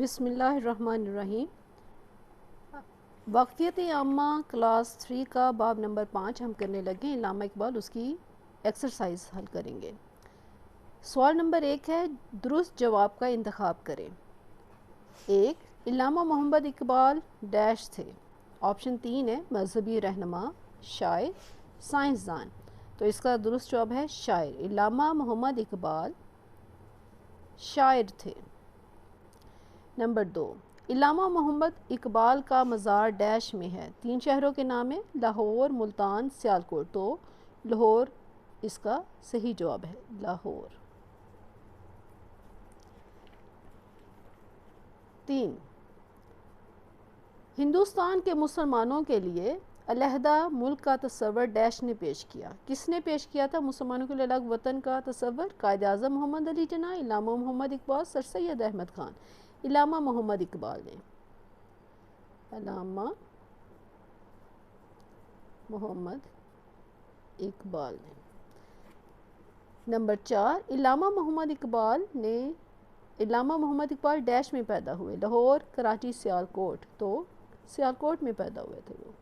بسم اللہ الرحمن الرحیم۔ واقفیت عامہ کلاس 3 کا باب نمبر 5 ہم کرنے لگے ہیں۔ علامہ اقبال اس کی ایکسرسائز حل کریں گے۔ سوال نمبر 1 ہے، درست جواب کا انتخاب کریں۔ 1، علامہ محمد اقبال ڈیش تھے۔ آپشن 3 ہے، مذہبی رہنما، شاعر، سائنسدان۔ تو اس کا درست جواب ہے شاعر۔ علامہ محمد اقبال شاعر تھے۔ نمبر 2، علامہ محمد اقبال کا مزار ڈیش میں ہے۔ 3 شہروں کے نام ہیں، لاہور، ملتان، سیالکوٹ۔ تو لاہور اس کا صحیح جواب ہے، لاہور۔ 3، ہندوستان کے مسلمانوں کے لیے علیحدہ ملک کا تصور ڈیش نے پیش کیا۔ کس نے پیش کیا تھا مسلمانوں کے لیے الگ وطن کا تصور؟ قائد اعظم محمد علی جناح، علامہ محمد اقبال، سر سید احمد خان۔ علامہ محمد اقبال نے، علامہ محمد اقبال نے۔ نمبر 4، علامہ محمد اقبال ڈیش میں پیدا ہوئے، لاہور، کراچی، سیالکوٹ۔ تو سیالکوٹ میں پیدا ہوئے تھے وہ۔